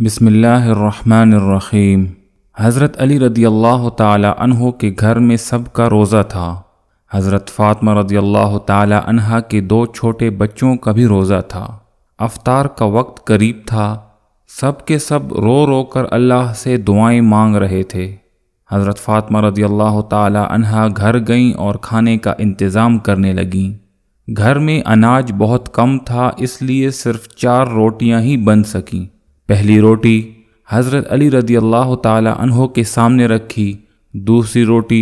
بسم اللہ الرحمن الرحیم۔ حضرت علی رضی اللہ تعالی عنہ کے گھر میں سب کا روزہ تھا۔ حضرت فاطمہ رضی اللہ تعالی عنہ کے 2 چھوٹے بچوں کا بھی روزہ تھا۔ افطار کا وقت قریب تھا۔ سب کے سب رو رو کر اللہ سے دعائیں مانگ رہے تھے۔ حضرت فاطمہ رضی اللہ تعالی عنہ گھر گئیں اور کھانے کا انتظام کرنے لگیں۔ گھر میں اناج بہت کم تھا، اس لیے صرف 4 روٹیاں ہی بن سکیں۔ پہلی روٹی حضرت علی رضی اللہ تعالی عنہ کے سامنے رکھی، دوسری روٹی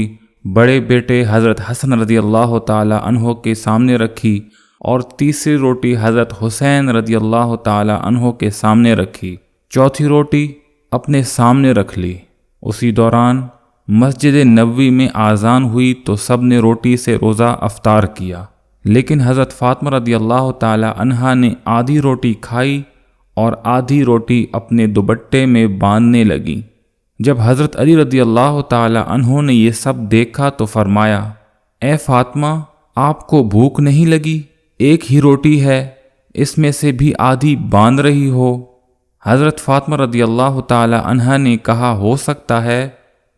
بڑے بیٹے حضرت حسن رضی اللہ تعالی عنہ کے سامنے رکھی اور تیسری روٹی حضرت حسین رضی اللہ تعالی عنہ کے سامنے رکھی۔ چوتھی روٹی اپنے سامنے رکھ لی۔ اسی دوران مسجد نبوی میں اذان ہوئی تو سب نے روٹی سے روزہ افطار کیا، لیکن حضرت فاطمہ رضی اللہ تعالی عنہ نے آدھی روٹی کھائی اور آدھی روٹی اپنے دوپٹے میں باندھنے لگی۔ جب حضرت علی رضی اللہ تعالی عنہ نے یہ سب دیکھا تو فرمایا، اے فاطمہ، آپ کو بھوک نہیں لگی؟ ایک ہی روٹی ہے، اس میں سے بھی آدھی باندھ رہی ہو۔ حضرت فاطمہ رضی اللہ تعالی عنہ نے کہا، ہو سکتا ہے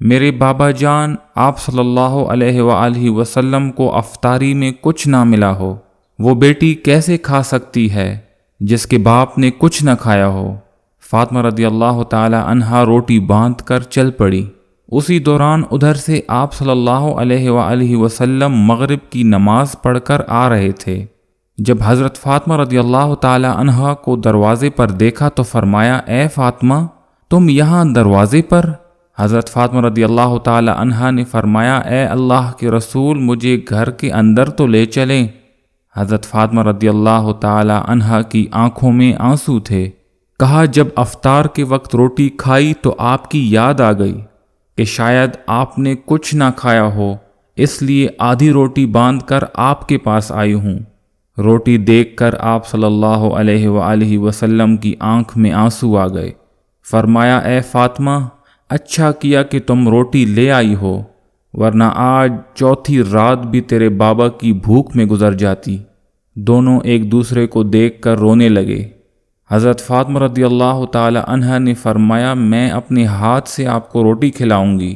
میرے بابا جان آپ صلی اللہ علیہ وآلہ وسلم کو افطاری میں کچھ نہ ملا ہو۔ وہ بیٹی کیسے کھا سکتی ہے جس کے باپ نے کچھ نہ کھایا ہو؟ فاطمہ رضی اللہ تعالی عنہ روٹی باندھ کر چل پڑی۔ اسی دوران ادھر سے آپ صلی اللہ علیہ وآلہ وسلم مغرب کی نماز پڑھ کر آ رہے تھے۔ جب حضرت فاطمہ رضی اللہ تعالی عنہ کو دروازے پر دیکھا تو فرمایا، اے فاطمہ، تم یہاں دروازے پر؟ حضرت فاطمہ رضی اللہ تعالی عنہ نے فرمایا، اے اللہ کے رسول، مجھے گھر کے اندر تو لے چلیں۔ حضرت فاطمہ رضی اللہ تعالی عنہ کی آنکھوں میں آنسو تھے۔ کہا، جب افطار کے وقت روٹی کھائی تو آپ کی یاد آ گئی کہ شاید آپ نے کچھ نہ کھایا ہو، اس لیے آدھی روٹی باندھ کر آپ کے پاس آئی ہوں۔ روٹی دیکھ کر آپ صلی اللہ علیہ وآلہ وسلم کی آنکھ میں آنسو آ گئے۔ فرمایا، اے فاطمہ، اچھا کیا کہ تم روٹی لے آئی ہو، ورنہ آج چوتھی رات بھی تیرے بابا کی بھوک میں گزر جاتی۔ دونوں ایک دوسرے کو دیکھ کر رونے لگے۔ حضرت فاطمہ رضی اللہ تعالی عنہ نے فرمایا، میں اپنے ہاتھ سے آپ کو روٹی کھلاؤں گی۔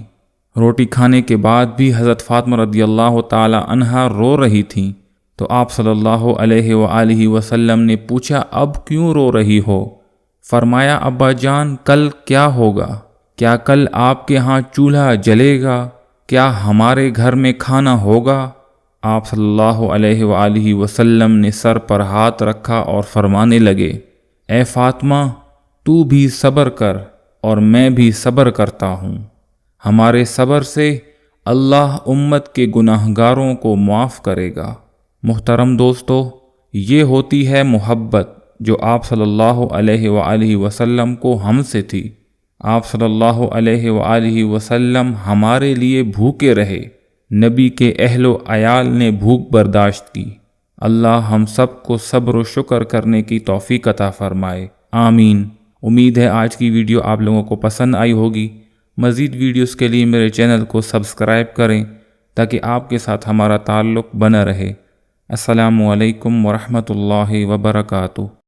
روٹی کھانے کے بعد بھی حضرت فاطمہ رضی اللہ تعالی عنہ رو رہی تھیں، تو آپ صلی اللہ علیہ وآلہ وسلم نے پوچھا، اب کیوں رو رہی ہو؟ فرمایا، ابا جان، کل کیا ہوگا؟ کیا کل آپ کے ہاں چولہا جلے گا؟ کیا ہمارے گھر میں کھانا ہوگا؟ آپ صلی اللہ علیہ وآلہ وسلم نے سر پر ہاتھ رکھا اور فرمانے لگے، اے فاطمہ، تو بھی صبر کر اور میں بھی صبر کرتا ہوں۔ ہمارے صبر سے اللہ امت کے گناہگاروں کو معاف کرے گا۔ محترم دوستو، یہ ہوتی ہے محبت جو آپ صلی اللہ علیہ وآلہ وسلم کو ہم سے تھی۔ آپ صلی اللہ علیہ وآلہ وسلم ہمارے لیے بھوکے رہے، نبی کے اہل و عیال نے بھوک برداشت کی۔ اللہ ہم سب کو صبر و شکر کرنے کی توفیق عطا فرمائے، آمین۔ امید ہے آج کی ویڈیو آپ لوگوں کو پسند آئی ہوگی۔ مزید ویڈیوز کے لیے میرے چینل کو سبسکرائب کریں تاکہ آپ کے ساتھ ہمارا تعلق بنا رہے۔ السلام علیکم ورحمۃ اللہ وبرکاتہ۔